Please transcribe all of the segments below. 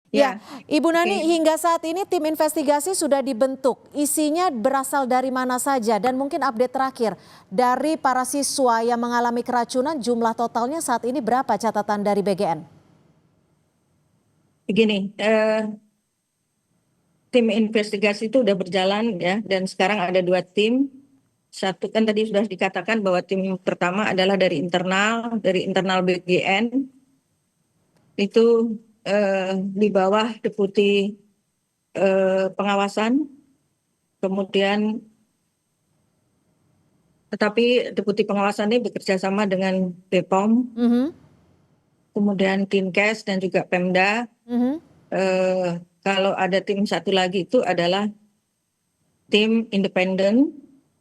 Ya, Ya, Ibu Nani, oke. hingga saat ini tim investigasi sudah dibentuk. Isinya berasal dari mana saja dan mungkin update terakhir dari para siswa yang mengalami keracunan, jumlah totalnya saat ini berapa catatan dari BGN? Begini, tim investigasi itu udah berjalan ya, dan sekarang ada dua tim. Satu kan tadi sudah dikatakan bahwa tim pertama adalah dari internal BGN, itu di bawah Deputi Pengawasan, kemudian tetapi Deputi Pengawasan ini bekerja sama dengan BPOM, Mhm, kemudian Dinkes dan juga Pemda. mhm. Kalau ada tim satu lagi itu adalah tim independen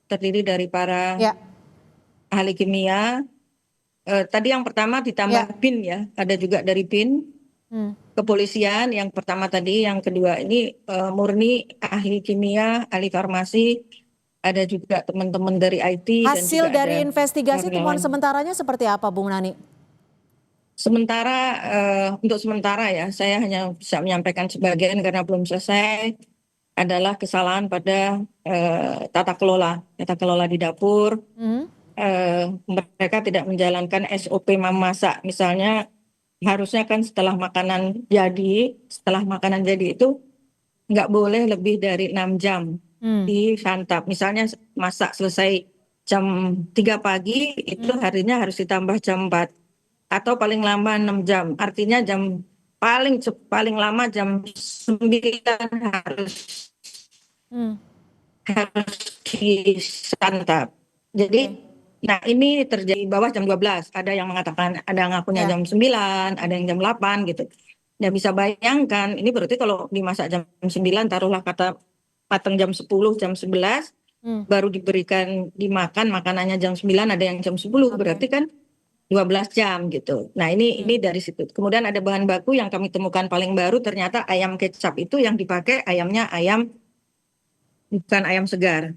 terdiri dari para Ya, ahli kimia. Tadi yang pertama ya. ditambah BIN ya, ada juga dari BIN, Hmm. kepolisian yang pertama tadi, yang kedua ini murni ahli kimia, ahli farmasi, ada juga teman-teman dari IT dan Hasil juga dari ada investigasi temuan karyawan. sementaranya seperti apa, Bung Nani? Sementara untuk sementara ya, saya hanya bisa menyampaikan sebagian karena belum selesai, adalah kesalahan pada tata kelola di dapur. Mhm. Mereka tidak menjalankan SOP memasak. Misalnya harusnya kan setelah makanan jadi itu nggak boleh lebih dari 6 jam Hmm. disantap. Misalnya masak selesai jam 3 pagi, itu Hmm. harinya harus ditambah jam 4 atau paling lama 6 jam. Artinya paling lama jam 9 Hmm. harus disantap. Oke. Jadi, nah ini terjadi bawah jam 12. Ada yang mengatakan, ada yang ngakunya Ya. jam 9, ada yang jam 8 gitu. Nah bisa bayangkan, ini berarti kalau dimasak jam 9, taruhlah kata matang jam 10, jam 11, Hmm. baru diberikan dimakan makanannya jam 9, ada yang jam 10, Oke. berarti kan 12 jam gitu. Nah Hmm. ini dari situ. Kemudian ada bahan baku yang kami temukan paling baru, ternyata ayam kecap itu yang dipakai ayamnya ayam, bukan ayam segar.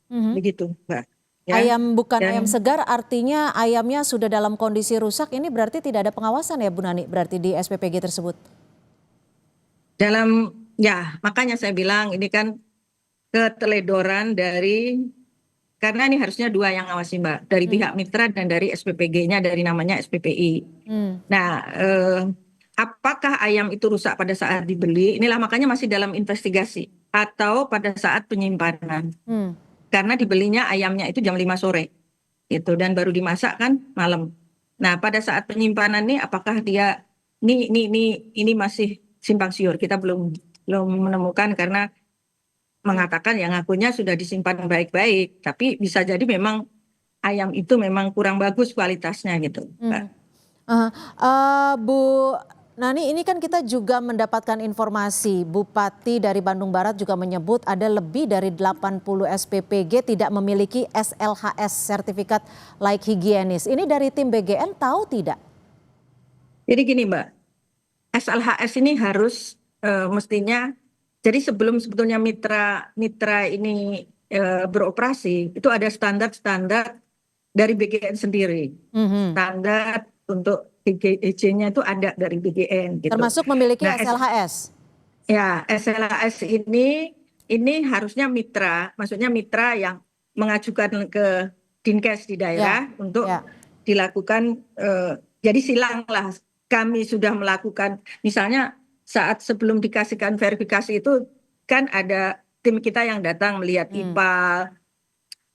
Mhm. Begitu, Mbak. Ya. Ayam bukan ayam Dan segar, artinya ayamnya sudah dalam kondisi rusak. Ini berarti tidak ada pengawasan ya, Bu Nani? Berarti di SPPG tersebut. ya makanya saya bilang ini kan keteledoran karena ini harusnya dua yang ngawasi, Mbak, dari Hmm. pihak mitra dan dari SPPG-nya, dari namanya SPPI. Hmm. Nah, apakah ayam itu rusak pada saat dibeli? Inilah makanya masih dalam investigasi atau pada saat penyimpanan. Hmm. Karena dibelinya ayamnya itu jam 5 sore. Itu dan baru dimasak kan malam. Nah, pada saat penyimpanan nih apakah dia ini masih simpang siur. Kita belum belum menemukan karena Hmm. mengatakan yang ngakunya sudah disimpan baik-baik, tapi bisa jadi memang ayam itu memang kurang bagus kualitasnya gitu, Mbak. Hmm. Aha. Bu Nani, ini kan kita juga mendapatkan informasi Bupati dari Bandung Barat juga menyebut ada lebih dari 80 SPPG tidak memiliki SLHS, sertifikat layak higienis. Ini dari tim BGN tahu tidak? Jadi gini, Mbak, SLHS ini harus mestinya, jadi sebelum sebetulnya mitra mitra ini beroperasi, itu ada standar-standar dari BGN sendiri. Mhm. Standar untuk HGC-nya itu ada dari BGN gitu. Termasuk memiliki Nah, SLHS. SLHS ini harusnya mitra, maksudnya mitra yang mengajukan ke Dinkes di Ya, daerah untuk ya. dilakukan, jadi silanglah kami sudah melakukan, misalnya saat sebelum dikasihkan verifikasi itu kan ada tim kita yang datang melihat Hmm. IPAL,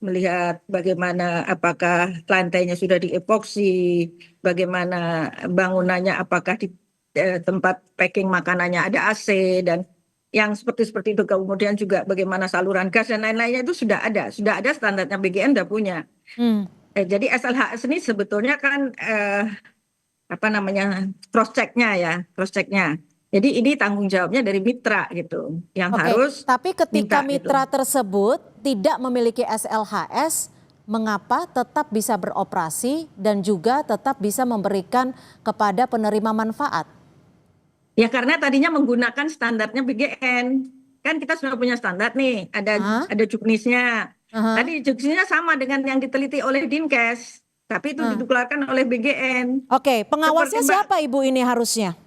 melihat bagaimana apakah lantainya sudah diepoksi, bagaimana bangunannya, apakah di tempat packing makanannya ada AC dan yang seperti itu. Kemudian juga bagaimana saluran gas dan lain-lainnya itu sudah ada standarnya, BGN sudah punya. Hmm. Jadi SLHS ini sebetulnya kan apa namanya, cross checknya. Jadi ini tanggung jawabnya dari mitra gitu, yang Oke, harus tapi ketika minta gitu. mitra tersebut tidak memiliki SLHS, mengapa tetap bisa beroperasi dan juga tetap bisa memberikan kepada penerima manfaat? Ya karena tadinya menggunakan standarnya BGN. Kan kita sudah punya standar nih, Hah? ada juknisnya. Aha. Tadi juknisnya sama dengan yang diteliti oleh Dinkes, tapi itu Ah. dikeluarkan oleh BGN. Oke, Seperti pengawasnya Mbak, siapa Ibu ini harusnya?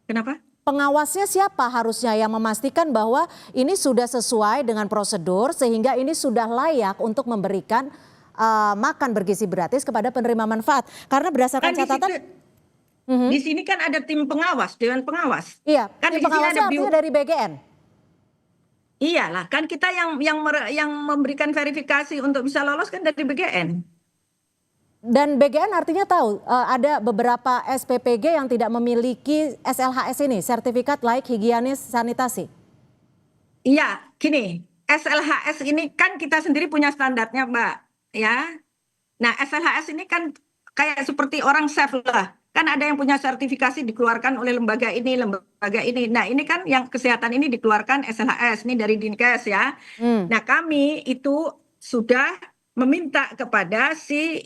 kenapa? Pengawasnya siapa harusnya yang memastikan bahwa ini sudah sesuai dengan prosedur sehingga ini sudah layak untuk memberikan makan bergizi gratis kepada penerima manfaat. Karena berdasarkan Kan di catatan, situ, di sini kan ada tim pengawas, dewan pengawas. iya, Kan tim di sini pengawasnya ada artinya dari BGN. iyalah, kan kita yang memberikan verifikasi untuk bisa lolos kan dari BGN. Dan BGN artinya tahu ada beberapa SPPG yang tidak memiliki SLHS ini, sertifikat layak higienis sanitasi. Iya, gini, SLHS ini kan kita sendiri punya standarnya, Mbak. Ya, nah SLHS ini kan kayak seperti orang chef lah. Kan ada yang punya sertifikasi dikeluarkan oleh lembaga ini, lembaga ini. Nah ini kan yang kesehatan ini dikeluarkan SLHS, ini dari Dinkes ya. Nah kami itu sudah meminta kepada si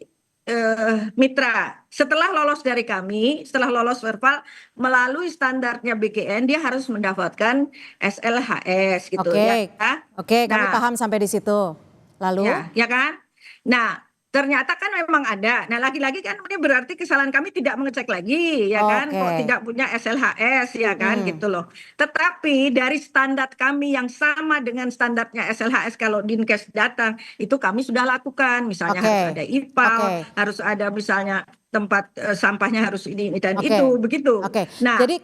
mitra. Setelah lolos dari kami, setelah lolos verbal, melalui standarnya BGN, dia harus mendapatkan SLHS gitu Oke, ya. oke, kami Nah, paham sampai di situ. Lalu, ya kan? Nah, ternyata kan memang ada. Nah, lagi-lagi kan ini berarti kesalahan kami tidak mengecek lagi, ya kan? oke, Kok tidak punya SLHS, ya kan? Mm-mm. Gitu loh. Tetapi dari standar kami yang sama dengan standarnya SLHS kalau Dinkes datang, itu kami sudah lakukan. Misalnya Oke, harus ada IPAL, oke, harus ada misalnya tempat sampahnya harus ini dan oke, itu, begitu. oke. Nah, Jadi,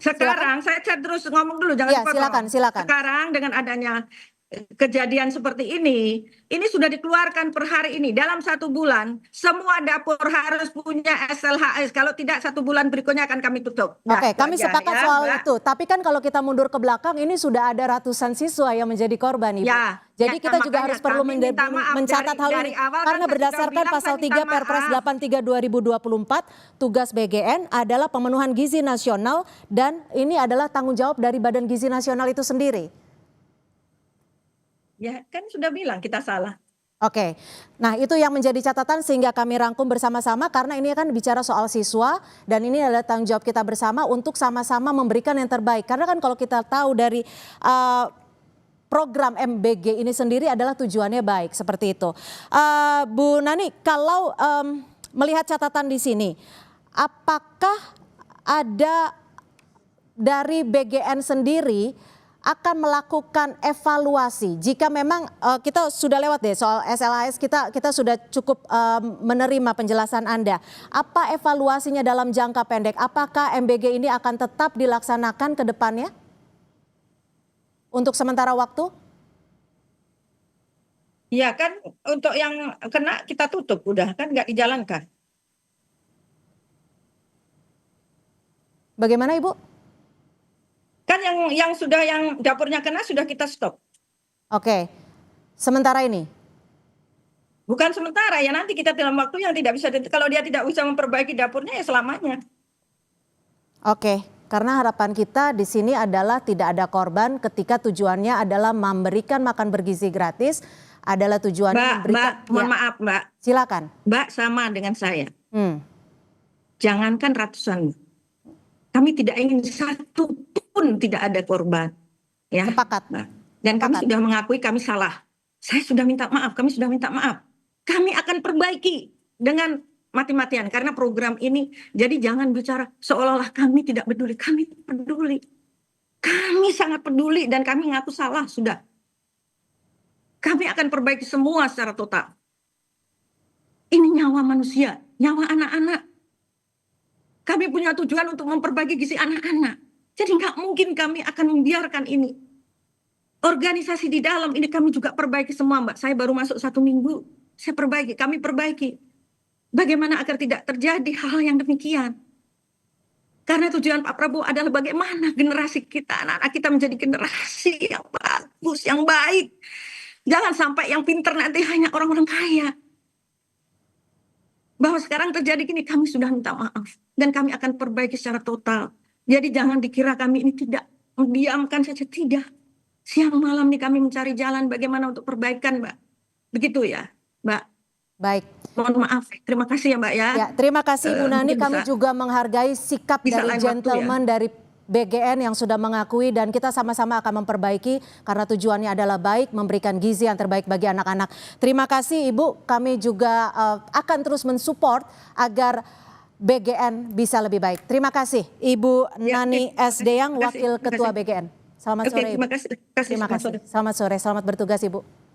silakan. sekarang saya terus ngomong dulu, jangan Ya, dipotong. silakan. Sekarang dengan adanya kejadian seperti ini sudah dikeluarkan per hari ini. Dalam 1 bulan, semua dapur harus punya SLHS. Kalau tidak 1 bulan berikutnya akan kami tutup. Nah, Oke, itu kami aja sepakat ya, soal Mbak. itu. Tapi kan kalau kita mundur ke belakang, ini sudah ada ratusan siswa yang menjadi korban, Ibu. Ya, Jadi ya, kita juga makanya harus perlu kami minta maaf mencatat hal dari ini. awal kan Karena saya sudah berdasarkan bilang pasal saya minta 3 Perpres maaf. 83 2024, tugas BGN adalah pemenuhan gizi nasional dan ini adalah tanggung jawab dari Badan Gizi Nasional itu sendiri. Ya, kan sudah bilang kita salah. Oke, nah itu yang menjadi catatan sehingga kami rangkum bersama-sama karena ini kan bicara soal siswa dan ini adalah tanggung jawab kita bersama untuk sama-sama memberikan yang terbaik. Karena kan kalau kita tahu dari program MBG ini sendiri adalah tujuannya baik seperti itu. Bu Nani, kalau melihat catatan di sini, apakah ada dari BGN sendiri akan melakukan evaluasi jika memang kita sudah lewat deh soal SLHS, kita sudah cukup menerima penjelasan Anda. Apa evaluasinya dalam jangka pendek? Apakah MBG ini akan tetap dilaksanakan ke depannya untuk sementara waktu? Ya kan untuk yang kena kita tutup udah kan nggak dijalankan. Bagaimana Ibu? Kan yang dapurnya kena sudah kita stop. Oke, sementara ini. Bukan sementara ya, nanti kita dalam waktu yang tidak bisa, kalau dia tidak bisa memperbaiki dapurnya ya selamanya. Oke, karena harapan kita di sini adalah tidak ada korban ketika tujuannya adalah memberikan makan bergizi gratis, adalah tujuannya memberikan. Mohon maaf Mbak. Silakan. Mbak sama dengan saya. Jangankan ratusan, kami tidak ingin satu pun tidak ada korban. Ya. Sepakat. Dan kami sudah mengakui kami salah. Saya sudah minta maaf, kami sudah minta maaf. Kami akan perbaiki dengan mati-matian karena program ini. Jadi jangan bicara seolah-olah kami tidak peduli. Kami peduli. Kami sangat peduli dan kami ngaku salah sudah. Kami akan perbaiki semua secara total. Ini nyawa manusia, nyawa anak-anak. Kami punya tujuan untuk memperbaiki gizi anak-anak. Jadi nggak mungkin kami akan membiarkan ini. Organisasi di dalam ini kami juga perbaiki semua Mbak. Saya baru masuk 1 minggu, saya perbaiki, kami perbaiki. Bagaimana agar tidak terjadi hal yang demikian. Karena tujuan Pak Prabowo adalah bagaimana generasi kita, anak-anak kita menjadi generasi yang bagus, yang baik. Jangan sampai yang pinter nanti hanya orang-orang kaya. Bahwa sekarang terjadi gini, kami sudah minta maaf. Dan kami akan perbaiki secara total. Jadi jangan dikira kami ini tidak mendiamkan saja, tidak. Siang malam nih kami mencari jalan bagaimana untuk perbaikan Mbak. Begitu ya Mbak. Baik. Mohon maaf, terima kasih ya Mbak ya. Ya, terima kasih Bu Nani, kami juga menghargai sikap dari gentleman dari BGN yang sudah mengakui dan kita sama-sama akan memperbaiki karena tujuannya adalah baik, memberikan gizi yang terbaik bagi anak-anak. Terima kasih Ibu, kami juga akan terus mensupport agar BGN bisa lebih baik. Terima kasih Ibu Ya, Nani S. Deyang, terima kasih, Wakil terima Ketua kasih. BGN. Selamat Oke, sore Ibu. terima kasih. Terima Selamat kasih. sore. Selamat sore, selamat bertugas Ibu.